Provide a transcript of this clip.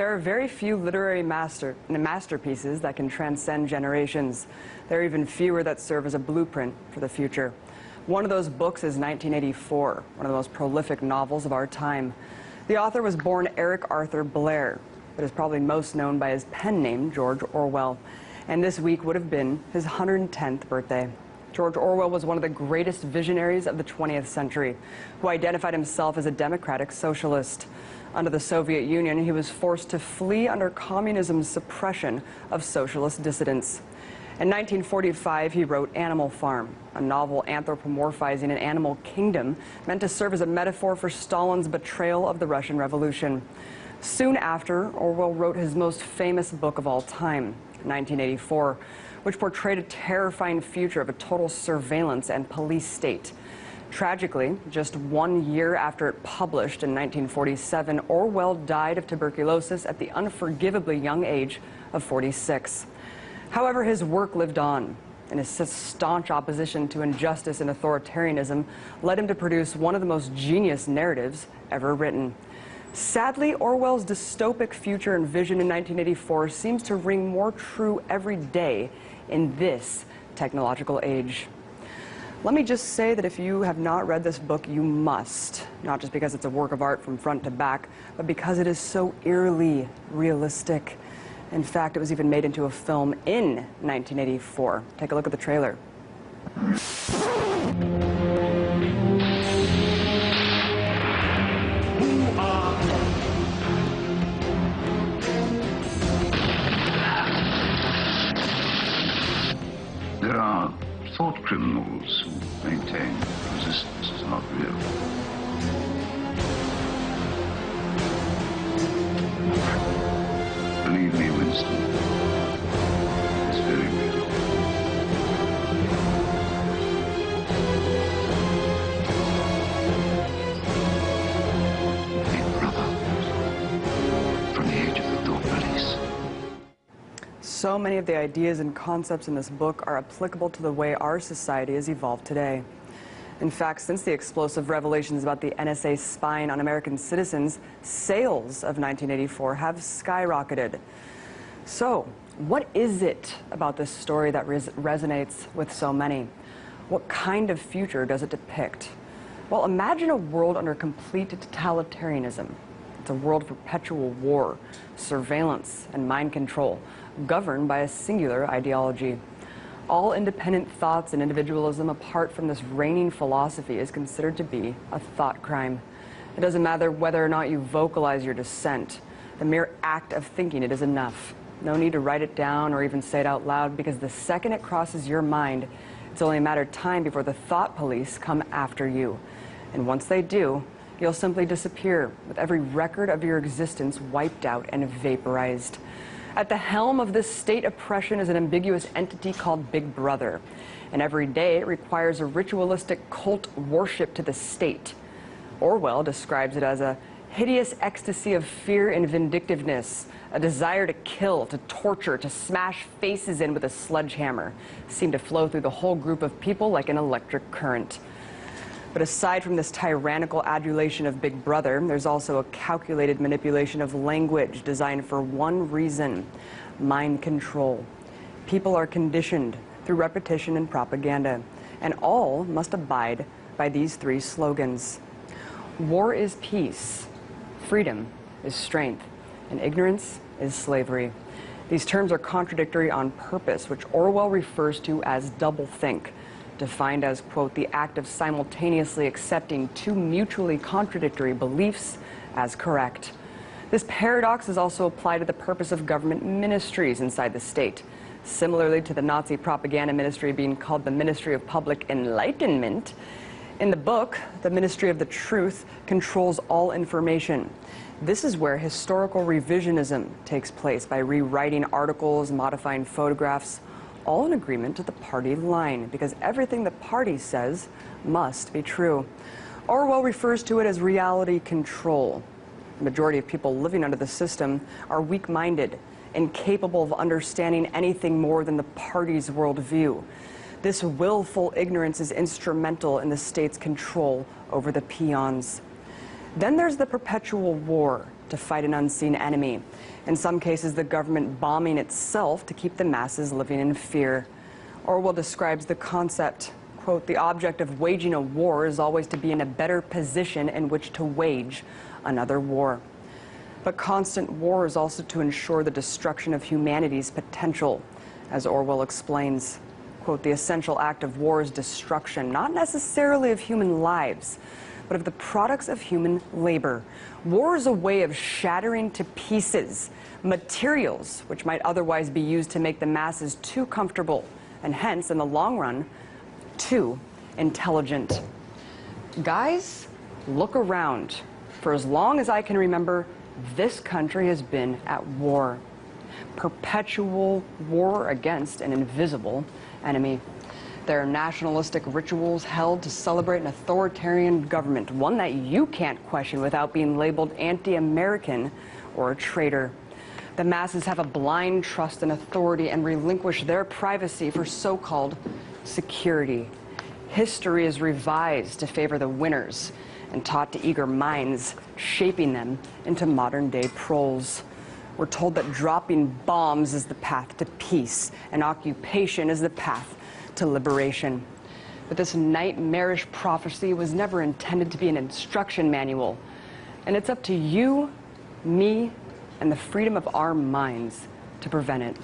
There are very few literary masterpieces that can transcend generations. There are even fewer that serve as a blueprint for the future. One of those books is 1984, one of the most prolific novels of our time. The author was born Eric Arthur Blair, but is probably most known by his pen name, George Orwell. And this week would have been his 110th birthday. George Orwell was one of the greatest visionaries of the 20th century, who identified himself as a democratic socialist. Under the Soviet Union, he was forced to flee under communism's suppression of socialist dissidents. In 1945, he wrote Animal Farm, a novel anthropomorphizing an animal kingdom meant to serve as a metaphor for Stalin's betrayal of the Russian Revolution. Soon after, Orwell wrote his most famous book of all time, 1984, which portrayed a terrifying future of a total surveillance and police state. Tragically, just 1 year after it published in 1947, Orwell died of tuberculosis at the unforgivably young age of 46. However, his work lived on, and his staunch opposition to injustice and authoritarianism led him to produce one of the most genius narratives ever written. Sadly, Orwell's dystopic future and vision in 1984 seems to ring more true every day in this technological age. Let me just say that if you have not read this book, you must, not just because it's a work of art from front to back, but because it is so eerily realistic. In fact, it was even made into a film in 1984. Take a look at the trailer. There are thought criminals who maintain resistance is not real. Believe me, Winston, it's very real. Big brother, from the age of the thought police. So many of the ideas and concepts in this book are applicable to the way our society has evolved today. In fact, since the explosive revelations about the NSA spying on American citizens, sales of 1984 have skyrocketed. So, what is it about this story that resonates with so many? What kind of future does it depict? Well, imagine a world under complete totalitarianism. It's a world of perpetual war, surveillance, and mind control, governed by a singular ideology. All independent thoughts and individualism apart from this reigning philosophy is considered to be a thought crime. It doesn't matter whether or not you vocalize your dissent. The mere act of thinking it is enough. No need to write it down or even say it out loud, because the second it crosses your mind, it's only a matter of time before the thought police come after you. And once they do, you'll simply disappear, with every record of your existence wiped out and vaporized. At the helm of this state oppression is an ambiguous entity called Big Brother, and every day it requires a ritualistic cult worship to the state. Orwell describes it as a hideous ecstasy of fear and vindictiveness, a desire to kill, to torture, to smash faces in with a sledgehammer, seem to flow through the whole group of people like an electric current. But aside from this tyrannical adulation of Big Brother, there's also a calculated manipulation of language designed for one reason: mind control. People are conditioned through repetition and propaganda, and all must abide by these three slogans. War is peace, freedom is strength, and ignorance is slavery. These terms are contradictory on purpose, which Orwell refers to as doublethink, defined as, quote, the act of simultaneously accepting two mutually contradictory beliefs as correct. This paradox is also applied to the purpose of government ministries inside the state. Similarly to the Nazi propaganda ministry being called the Ministry of Public Enlightenment, in the book, the Ministry of the Truth controls all information. This is where historical revisionism takes place by rewriting articles, modifying photographs, all in agreement to the party line, because everything the party says must be true. Orwell refers to it as reality control. The majority of people living under the system are weak-minded, incapable of understanding anything more than the party's worldview. This willful ignorance is instrumental in the state's control over the peons. Then there's the perpetual war to fight an unseen enemy. In some cases, the government bombing itself to keep the masses living in fear. Orwell describes the concept, quote, "The object of waging a war is always to be in a better position in which to wage another war." But constant war is also to ensure the destruction of humanity's potential. As Orwell explains, quote, "The essential act of war is destruction, not necessarily of human lives, but of the products of human labor. War is a way of shattering to pieces materials which might otherwise be used to make the masses too comfortable and hence, in the long run, too intelligent." Guys, look around. For as long as I can remember, this country has been at war. Perpetual war against an invisible enemy. There are nationalistic rituals held to celebrate an authoritarian government, one that you can't question without being labeled anti-American or a traitor. The masses have a blind trust in authority and relinquish their privacy for so-called security. History is revised to favor the winners and taught to eager minds, shaping them into modern-day proles. We're told that dropping bombs is the path to peace, and occupation is the path to liberation. But this nightmarish prophecy was never intended to be an instruction manual, and it's up to you, me, and the freedom of our minds to prevent it.